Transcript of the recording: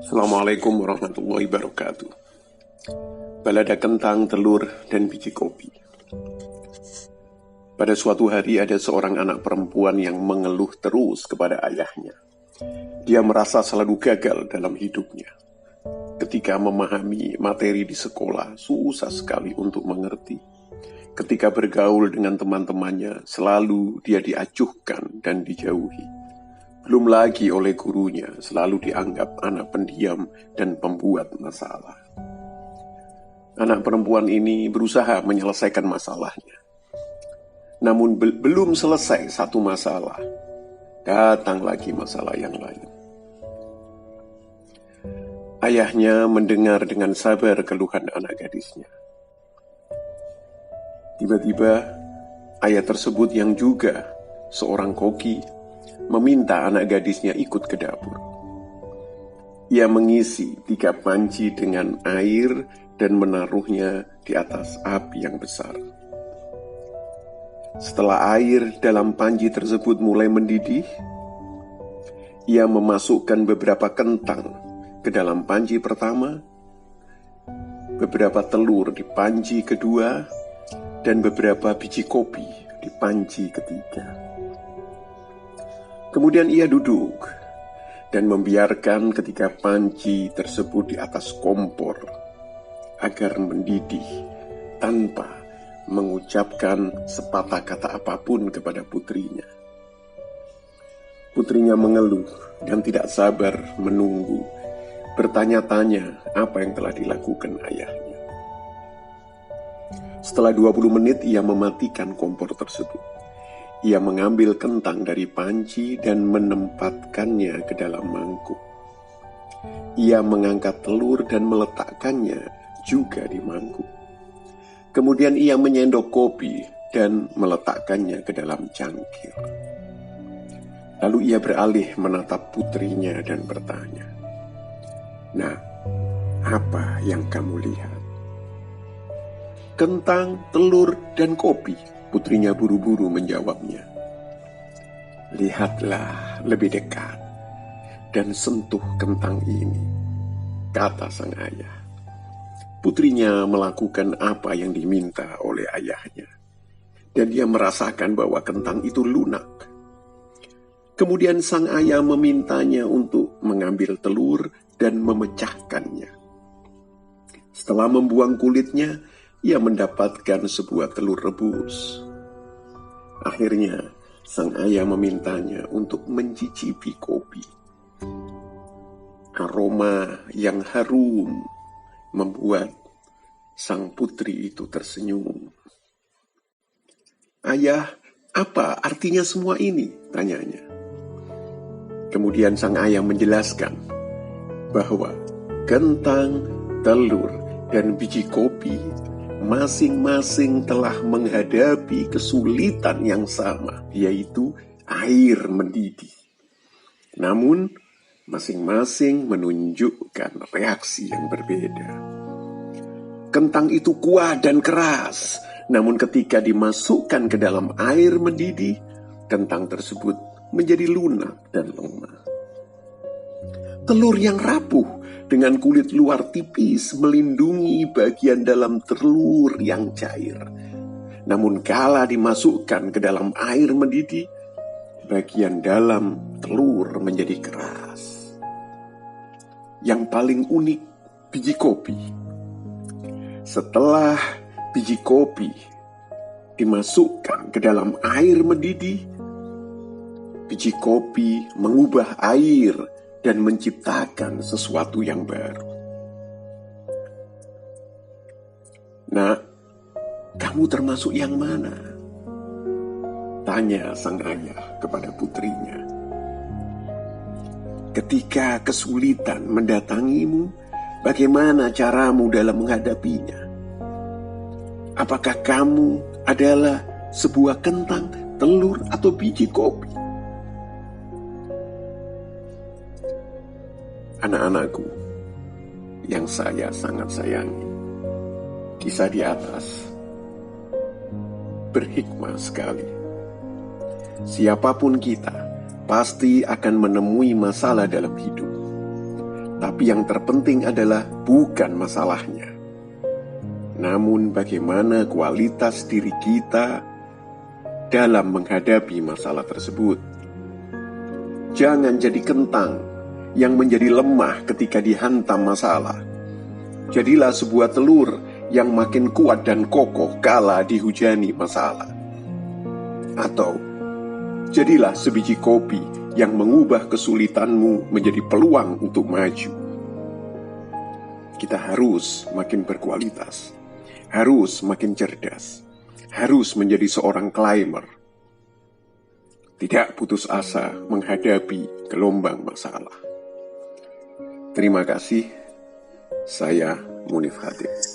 Assalamualaikum warahmatullahi wabarakatuh. Balada kentang, telur, dan biji kopi. Pada suatu hari ada seorang anak perempuan yang mengeluh terus kepada ayahnya. Dia merasa selalu gagal dalam hidupnya. Ketika memahami materi di sekolah, susah sekali untuk mengerti. Ketika bergaul dengan teman-temannya, selalu dia diacuhkan dan dijauhi. Belum lagi oleh gurunya, selalu dianggap anak pendiam dan pembuat masalah. Anak perempuan ini berusaha menyelesaikan masalahnya. Namun belum selesai satu masalah, datang lagi masalah yang lain. Ayahnya mendengar dengan sabar keluhan anak gadisnya. Tiba-tiba, ayah tersebut yang juga seorang koki meminta anak gadisnya ikut ke dapur. Ia mengisi 3 panci dengan air dan menaruhnya di atas api yang besar. Setelah air dalam panci tersebut mulai mendidih, ia memasukkan beberapa kentang ke dalam panci pertama, beberapa telur di panci kedua, dan beberapa biji kopi di panci ketiga. Kemudian ia duduk dan membiarkan ketiga panci tersebut di atas kompor agar mendidih tanpa mengucapkan sepatah kata apapun kepada putrinya. Putrinya mengeluh dan tidak sabar menunggu, bertanya-tanya apa yang telah dilakukan ayahnya. Setelah 20 menit ia mematikan kompor tersebut. Ia mengambil kentang dari panci dan menempatkannya ke dalam mangkuk. Ia mengangkat telur dan meletakkannya juga di mangkuk. Kemudian ia menyendok kopi dan meletakkannya ke dalam cangkir. Lalu ia beralih menatap putrinya dan bertanya, "Nah, apa yang kamu lihat?" "Kentang, telur, dan kopi," putrinya buru-buru menjawabnya. "Lihatlah lebih dekat dan sentuh kentang ini," kata sang ayah. Putrinya melakukan apa yang diminta oleh ayahnya, dan dia merasakan bahwa kentang itu lunak. Kemudian sang ayah memintanya untuk mengambil telur dan memecahkannya. Setelah membuang kulitnya, ia mendapatkan sebuah telur rebus. Akhirnya, sang ayah memintanya untuk mencicipi kopi. Aroma yang harum membuat sang putri itu tersenyum. "Ayah, apa artinya semua ini?" tanyanya. Kemudian sang ayah menjelaskan bahwa kentang, telur, dan biji kopi masing-masing telah menghadapi kesulitan yang sama, yaitu air mendidih. Namun, masing-masing menunjukkan reaksi yang berbeda. Kentang itu kuat dan keras, namun ketika dimasukkan ke dalam air mendidih, kentang tersebut menjadi lunak dan lemah. Telur yang rapuh dengan kulit luar tipis melindungi bagian dalam telur yang cair. Namun kala dimasukkan ke dalam air mendidih, bagian dalam telur menjadi keras. Yang paling unik, biji kopi. Setelah biji kopi dimasukkan ke dalam air mendidih, biji kopi mengubah air dan menciptakan sesuatu yang baru. "Nak, kamu termasuk yang mana?" tanya sang ayah kepada putrinya. "Ketika kesulitan mendatangimu, bagaimana caramu dalam menghadapinya? Apakah kamu adalah sebuah kentang, telur, atau biji kopi?" Anak-anakku yang saya sangat sayangi, kisah di atas berhikmah sekali. Siapapun kita pasti akan menemui masalah dalam hidup. Tapi yang terpenting adalah bukan masalahnya, namun bagaimana kualitas diri kita dalam menghadapi masalah tersebut. Jangan jadi kentang yang menjadi lemah ketika dihantam masalah. Jadilah sebuah telur yang makin kuat dan kokoh kala dihujani masalah. Atau jadilah sebiji kopi yang mengubah kesulitanmu menjadi peluang untuk maju. Kita harus makin berkualitas, harus makin cerdas, harus menjadi seorang climber. Tidak putus asa menghadapi gelombang masalah. Terima kasih. Saya Munif Khatib.